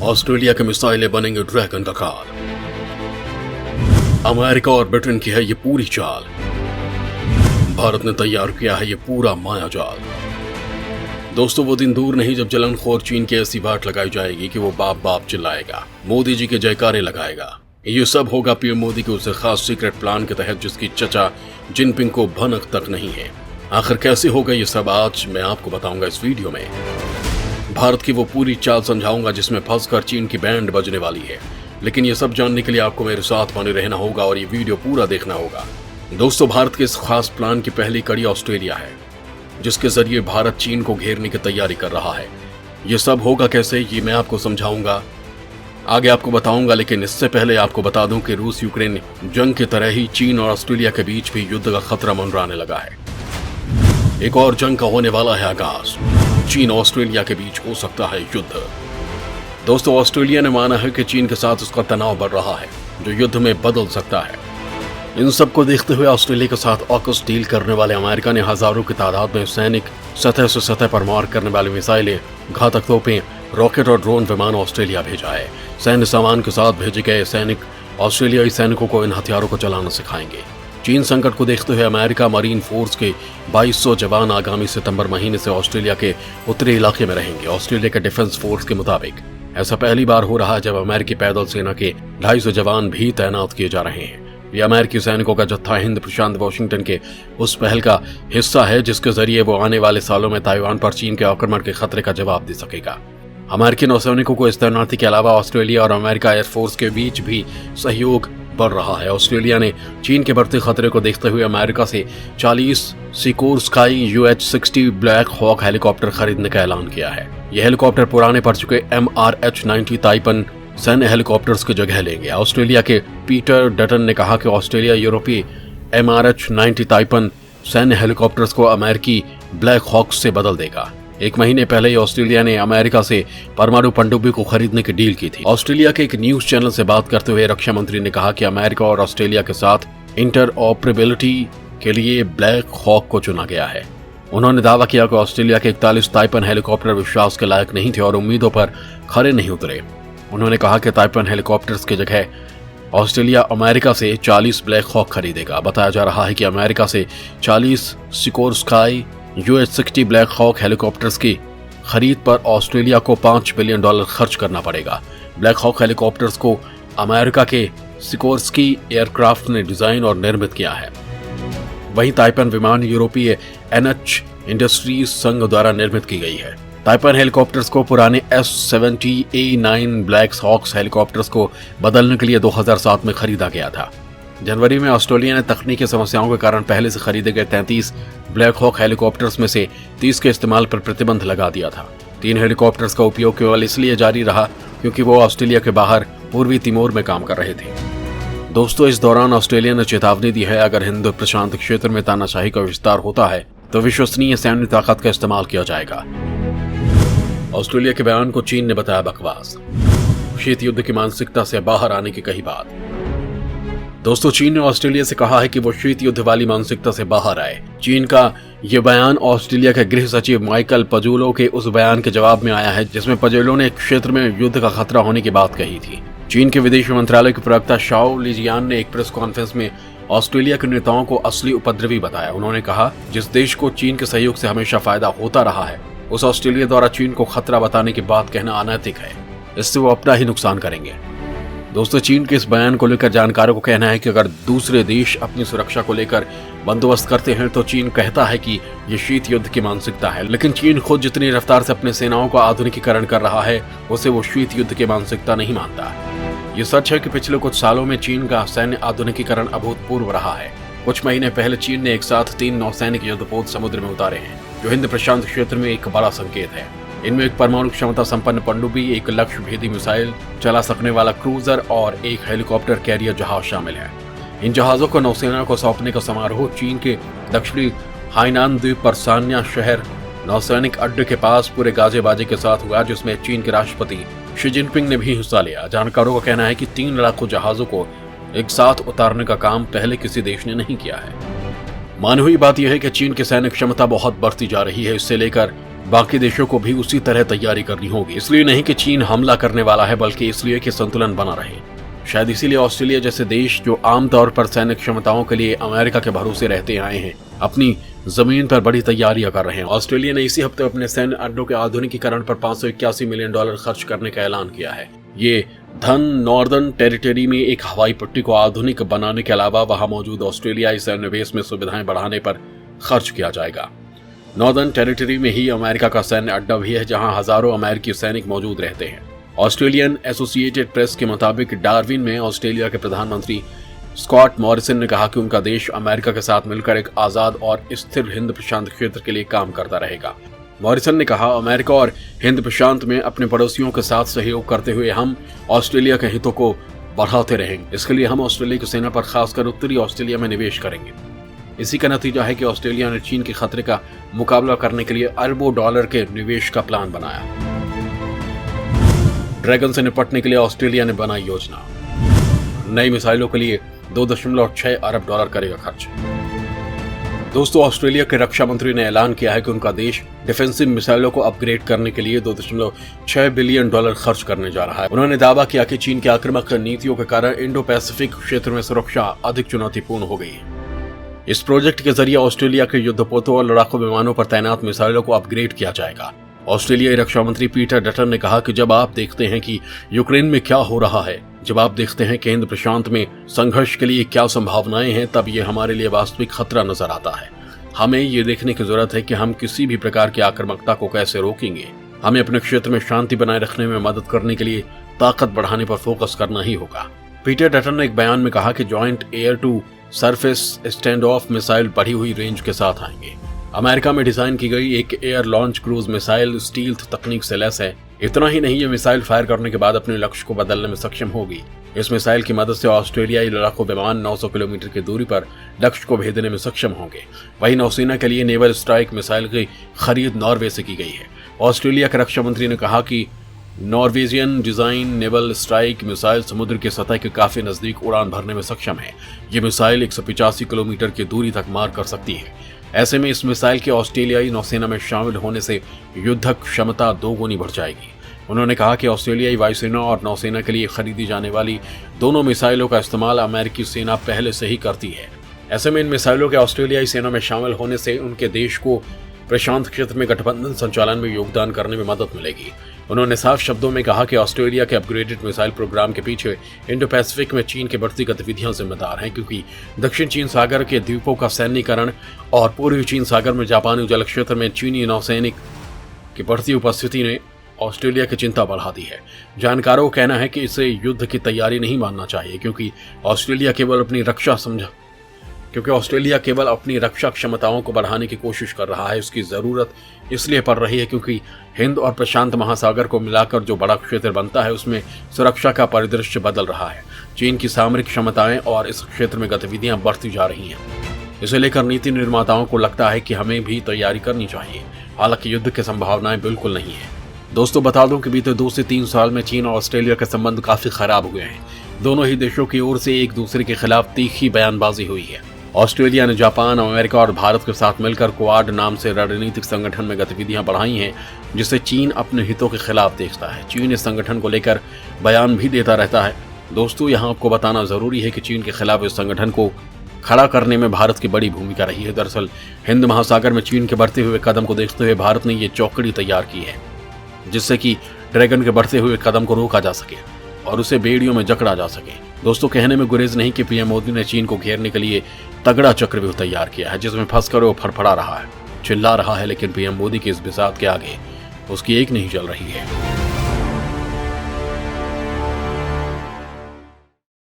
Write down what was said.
Australia के मिसाइलें बनेंगे ड्रैगन का काल। अमेरिका और ब्रिटेन की है ये पूरी चाल। भारत ने तैयार किया है ये पूरा मायाजाल। दोस्तों, वो दिन दूर नहीं जब जलनखोर चीन की ऐसी बाट लगाई जाएगी कि वो बाप बाप चिल्लाएगा, मोदी जी के जयकारे लगाएगा। ये सब होगा पीएम मोदी के उस खास सीक्रेट प्लान के तहत जिसकी चचा जिनपिंग को भनक तक नहीं है। आखिर कैसे होगा ये सब, आज मैं आपको बताऊंगा इस वीडियो में। भारत की वो पूरी चाल समझाऊंगा जिसमें फंसकर चीन की बैंड बजने वाली है। लेकिन ये सब जानने के लिए आपको मेरे साथ बने रहना होगा और ये वीडियो पूरा देखना होगा। दोस्तों, भारत के इस खास प्लान की पहली कड़ी ऑस्ट्रेलिया है, जिसके जरिए भारत चीन को घेरने की तैयारी कर रहा है। ये सब होगा कैसे, ये मैं आपको समझाऊंगा, आगे आपको बताऊंगा। लेकिन इससे पहले आपको बता दूं कि रूस यूक्रेन जंग की तरह ही चीन और ऑस्ट्रेलिया के बीच भी युद्ध का खतरा मंडराने लगा है। एक और जंग का होने वाला है आगाज। चीन ऑस्ट्रेलिया के बीच हो सकता है युद्ध। दोस्तों, ऑस्ट्रेलिया ने माना है कि चीन के साथ उसका तनाव बढ़ रहा है, जो युद्ध में बदल सकता है। इन सब को देखते हुए ऑस्ट्रेलिया के साथ ऑकस डील करने वाले अमेरिका ने हजारों की तादाद में सैनिक, सतह से सतह पर मार करने वाली मिसाइलें, घातक तोपें, रॉकेट और ड्रोन विमान ऑस्ट्रेलिया भेजा है। सैन्य सामान के साथ भेजे गए सैनिक ऑस्ट्रेलियाई सैनिकों को इन हथियारों को चलाना सिखाएंगे। चीन संकट को देखते हुए अमेरिका मरीन फोर्स के 2200 जवान आगामी सितंबर महीने से ऑस्ट्रेलिया के उत्तरी इलाके में रहेंगे। ऑस्ट्रेलिया के डिफेंस फोर्स के मुताबिक ऐसा पहली बार हो रहा है जब अमेरिकी पैदल सेना के 250 जवान भी तैनात किए जा रहे हैं। ये अमेरिकी सैनिकों का जत्था हिंद प्रशांत वाशिंगटन के उस पहल का हिस्सा है जिसके जरिए वो आने वाले सालों में ताइवान पर चीन के आक्रमण के खतरे का जवाब दे सकेगा। अमेरिकी नौसैनिकों को इस तैनाती के अलावा ऑस्ट्रेलिया और अमेरिका एयरफोर्स के बीच भी सहयोग बढ़ रहा है। ऑस्ट्रेलिया ने चीन के बढ़ते खतरे को देखते हुए अमेरिका से 40 Sikorsky UH-60 Black Hawk helicopter खरीदने का ऐलान किया है। यह हेलीकॉप्टर पुराने पड़ चुके MRH-90 ताइपन सैन्य हेलीकॉप्टर्स की जगह लेंगे। ऑस्ट्रेलिया के पीटर डटन ने कहा कि ऑस्ट्रेलिया यूरोपीय MRH-90 ताइपन सैन्य हेलीकॉप्टर्स को अमेरिकी ब्लैक हॉक्स से बदल देगा। एक महीने पहले ही ऑस्ट्रेलिया ने अमेरिका से परमाणु पनडुब्बी को खरीदने की डील की थी। ऑस्ट्रेलिया के एक न्यूज चैनल से बात करते हुए रक्षा मंत्री ने कहा कि अमेरिका और ऑस्ट्रेलिया के साथ इंटरऑपरेबिलिटी के लिए ब्लैक हॉक को चुना गया है। उन्होंने दावा किया कि ऑस्ट्रेलिया के 41 ताइपन हेलीकॉप्टर विश्वास के लायक नहीं थे और उम्मीदों पर खरे नहीं उतरे। उन्होंने कहा कि ताइपन हेलीकॉप्टर्स की जगह ऑस्ट्रेलिया अमेरिका से 40 ब्लैक हॉक खरीदेगा। बताया जा रहा है कि अमेरिका से 40 Sikorsky UH-60 Black Hawk helicopters की खरीद पर ऑस्ट्रेलिया को $5 बिलियन खर्च करना पड़ेगा। ब्लैक हॉक हेलीकॉप्टर्स को अमेरिका के सिकोर्स्की एयरक्राफ्ट ने डिजाइन और निर्मित किया है। वहीं ताइपन विमान यूरोपीय NH इंडस्ट्रीज संघ द्वारा निर्मित की गई है। ताइपन हेलीकॉप्टर्स को पुराने S-70A9 ब्लैक हॉक्स हेलीकॉप्टर्स को बदलने के लिए 2007 में खरीदा गया था। जनवरी में ऑस्ट्रेलिया ने तकनीकी समस्याओं के कारण पहले से खरीदे गए 33 ब्लैक हॉक हेलीकॉप्टर्स में से 30 के इस्तेमाल पर प्रतिबंध लगा दिया था। 3 हेलीकॉप्टर्स का उपयोग केवल इसलिए जारी रहा क्योंकि वो ऑस्ट्रेलिया के बाहर पूर्वी तिमोर में काम कर रहे थे। दोस्तों, इस दौरान ऑस्ट्रेलिया ने चेतावनी दी है, अगर हिंद प्रशांत क्षेत्र में तानाशाही का विस्तार होता है तो विश्वसनीय सैन्य ताकत का इस्तेमाल किया जाएगा। ऑस्ट्रेलिया के बयान को चीन ने बताया बकवास। शीत युद्ध की मानसिकता से बाहर आने की कही बात। दोस्तों, चीन ने ऑस्ट्रेलिया से कहा है कि वो शीत युद्ध वाली मानसिकता से बाहर आए। चीन का ये बयान ऑस्ट्रेलिया के गृह सचिव माइकल पजूलो के उस बयान के जवाब में आया है जिसमें पजूलो ने क्षेत्र में युद्ध का खतरा होने की बात कही थी। चीन के विदेश मंत्रालय के प्रवक्ता शाओ लिजियान ने एक प्रेस कॉन्फ्रेंस में ऑस्ट्रेलिया के नेताओं को असली उपद्रवी बताया। उन्होंने कहा, जिस देश को चीन के सहयोग से हमेशा फायदा होता रहा है, उस ऑस्ट्रेलिया द्वारा चीन को खतरा बताने की बात कहना अनैतिक है। इससे वो अपना ही नुकसान करेंगे। दोस्तों, चीन के इस बयान को लेकर जानकारों को कहना है कि अगर दूसरे देश अपनी सुरक्षा को लेकर बंदोबस्त करते हैं तो चीन कहता है कि ये शीत युद्ध की मानसिकता है। लेकिन चीन खुद जितनी रफ्तार से अपने सेनाओं का आधुनिकीकरण कर रहा है, उसे वो शीत युद्ध की मानसिकता नहीं मानता। ये सच है कि पिछले कुछ सालों में चीन का सैन्य आधुनिकीकरण अभूतपूर्व रहा है। कुछ महीने पहले चीन ने एक साथ 3 नौसैनिक युद्धपोत समुद्र में उतारे हैं, जो हिंद प्रशांत क्षेत्र में एक बड़ा संकेत है। इनमें एक परमाणु क्षमता संपन्न पनडुब्बी, एक लक्ष्य भेदी मिसाइल चला सकने वाला क्रूजर और एक हेलीकॉप्टर कैरियर जहाज शामिल है। इन जहाजों को नौसेना को सौंपने का समारोह चीन के दक्षिणी हाइनान द्वीप पर सान्या शहर नौसैनिक अड्डे के पास पूरे गाजे बाजे के साथ हुआ, जिसमें चीन के राष्ट्रपति शी जिनपिंग ने भी हिस्सा लिया। जानकारों का कहना है कि 3 लड़ाकू जहाजों को एक साथ उतारने का काम पहले किसी देश ने नहीं किया है। मानी हुई बात यह है कि चीन की सैन्य क्षमता बहुत बढ़ती जा रही है। इससे लेकर बाकी देशों को भी उसी तरह तैयारी करनी होगी। इसलिए नहीं कि चीन हमला करने वाला है, बल्कि इसलिए कि संतुलन बना रहे। शायद इसीलिए ऑस्ट्रेलिया जैसे देश, जो आमतौर पर सैनिक क्षमताओं के लिए अमेरिका के भरोसे रहते आए हैं, अपनी जमीन पर बड़ी तैयारियां कर रहे हैं। ऑस्ट्रेलिया ने इसी हफ्ते अपने सैन्य अड्डों के आधुनिकीकरण पर $581 मिलियन खर्च करने का ऐलान किया है। ये धन नॉर्दर्न टेरिटरी में एक हवाई पट्टी को आधुनिक बनाने के अलावा वहां मौजूद ऑस्ट्रेलियाई सैन्य बेस में सुविधाएं बढ़ाने पर खर्च किया जाएगा। नॉर्दर्न टेरिटरी में ही अमेरिका का सैन्य अड्डा भी है, जहां हजारों अमेरिकी सैनिक मौजूद रहते हैं। ऑस्ट्रेलियन एसोसिएटेड प्रेस के मुताबिक डार्विन में ऑस्ट्रेलिया के प्रधानमंत्री स्कॉट मॉरिसन ने कहा कि उनका देश अमेरिका के साथ मिलकर एक आजाद और स्थिर हिंद प्रशांत क्षेत्र के लिए काम करता रहेगा। मॉरिसन ने कहा, अमेरिका और हिंद प्रशांत में अपने पड़ोसियों के साथ सहयोग करते हुए हम ऑस्ट्रेलिया के हितों को बढ़ाते रहेंगे। इसके लिए हम ऑस्ट्रेलिया की सेना पर खासकर उत्तरी ऑस्ट्रेलिया में निवेश करेंगे। इसी का नतीजा है कि ऑस्ट्रेलिया ने चीन के खतरे का मुकाबला करने के लिए अरबों डॉलर के निवेश का प्लान बनाया। ड्रैगन से निपटने के लिए ऑस्ट्रेलिया ने बनाई योजना। नई मिसाइलों के लिए $2.6 अरब करेगा खर्च। दोस्तों, ऑस्ट्रेलिया के रक्षा मंत्री ने ऐलान किया है कि उनका देश डिफेंसिव मिसाइलों को अपग्रेड करने के लिए $2.6 बिलियन खर्च करने जा रहा है। उन्होंने दावा किया कि चीन की आक्रामक नीतियों के कारण इंडो पैसिफिक क्षेत्र में सुरक्षा अधिक चुनौतीपूर्ण हो गई है। इस प्रोजेक्ट के जरिए ऑस्ट्रेलिया के युद्धपोतों और लड़ाकू विमानों पर तैनात मिसाइलों को अपग्रेड किया जाएगा। ऑस्ट्रेलियाई रक्षा मंत्री पीटर डटन ने कहा कि जब आप देखते हैं कि यूक्रेन में क्या हो रहा है, जब आप देखते हैं कि हिंद प्रशांत में संघर्ष के लिए क्या संभावनाएं हैं, तब ये हमारे लिए वास्तविक खतरा नजर आता है। हमें ये देखने की जरूरत है कि हम किसी भी प्रकार की आक्रामकता को कैसे रोकेंगे। हमें अपने क्षेत्र में शांति बनाए रखने में मदद करने के लिए ताकत बढ़ाने पर फोकस करना ही होगा। पीटर डटन ने एक बयान में कहा कि joint air to surface stand off missile बढ़ी हुई रेंज के साथ आएंगे। अमेरिका में डिजाइन की गई एक air launch cruise missile stealth तकनीक से लैस है। इतना ही नहीं, ये मिसाइल फायर करने के बाद अपने लक्ष्य को बदलने में सक्षम होगी। इस मिसाइल की मदद से ऑस्ट्रेलियाई लड़ाकू विमान 900 किलोमीटर की दूरी पर लक्ष्य को भेजने में सक्षम होंगे। वहीं नौसेना के लिए नेवल स्ट्राइक मिसाइल की खरीद नॉर्वे से की गई है। ऑस्ट्रेलिया के रक्षा मंत्री ने कहा कि Norwegian design naval strike missile समुद्र की सतह के काफी नजदीक उड़ान भरने में सक्षम है। ये मिसाइल 185 किलोमीटर की दूरी तक मार कर सकती है। ऐसे में इस मिसाइल के ऑस्ट्रेलियाई नौसेना में शामिल होने से युद्धक क्षमता 2 गुनी बढ़ जाएगी। उन्होंने कहा कि ऑस्ट्रेलियाई वायुसेना और नौसेना के लिए खरीदी जाने वाली दोनों मिसाइलों का इस्तेमाल अमेरिकी सेना पहले से ही करती है। ऐसे में इन मिसाइलों के ऑस्ट्रेलियाई सेना में शामिल होने से उनके देश को प्रशांत क्षेत्र में गठबंधन संचालन में योगदान करने में मदद मिलेगी। उन्होंने साफ शब्दों में कहा कि ऑस्ट्रेलिया के अपग्रेडेड मिसाइल प्रोग्राम के पीछे इंडो पैसिफिक में चीन की बढ़ती गतिविधियां जिम्मेदार हैं, क्योंकि दक्षिण चीन सागर के द्वीपों का सैन्यीकरण और पूर्वी चीन सागर में जापानी जल क्षेत्र में चीनी नौसैनिक की बढ़ती उपस्थिति ने ऑस्ट्रेलिया की चिंता बढ़ा दी है। जानकारों का कहना है कि इसे युद्ध की तैयारी नहीं मानना चाहिए, क्योंकि ऑस्ट्रेलिया केवल अपनी रक्षा क्षमताओं को बढ़ाने की कोशिश कर रहा है। उसकी जरूरत इसलिए पड़ रही है क्योंकि हिंद और प्रशांत महासागर को मिलाकर जो बड़ा क्षेत्र बनता है, उसमें सुरक्षा का परिदृश्य बदल रहा है। चीन की सामरिक क्षमताएं और इस क्षेत्र में गतिविधियां बढ़ती जा रही हैं। इसे लेकर नीति निर्माताओं को लगता है कि हमें भी तैयारी करनी चाहिए। हालांकि युद्ध की संभावनाएं बिल्कुल नहीं है। दोस्तों, बता दूं कि बीते 2 से 3 साल में चीन और ऑस्ट्रेलिया के संबंध काफी खराब हुए हैं। दोनों ही देशों की ओर से एक दूसरे के खिलाफ तीखी बयानबाजी हुई है। ऑस्ट्रेलिया ने जापान, अमेरिका और भारत के साथ मिलकर क्वाड नाम से रणनीतिक संगठन में गतिविधियां बढ़ाई हैं, जिसे चीन अपने हितों के खिलाफ देखता है। चीन इस संगठन को लेकर बयान भी देता रहता है। दोस्तों, यहाँ आपको बताना जरूरी है कि चीन के खिलाफ इस संगठन को खड़ा करने में भारत की बड़ी भूमिका रही है। दरअसल हिंद महासागर में चीन के बढ़ते हुए कदम को देखते हुए भारत ने ये चौकड़ी तैयार की है, जिससे कि ड्रैगन के बढ़ते हुए कदम को रोका जा सके और उसे बेड़ियों में जकड़ा जा सके। दोस्तों, कहने में गुरेज नहीं कि पीएम मोदी ने चीन को घेरने के लिए तगड़ा चक्रव्यूह तैयार किया है, जिसमें फंसकर वो फड़फड़ा रहा है, चिल्ला रहा है, लेकिन पीएम मोदी की इस बिसात के आगे उसकी एक नहीं चल रही है।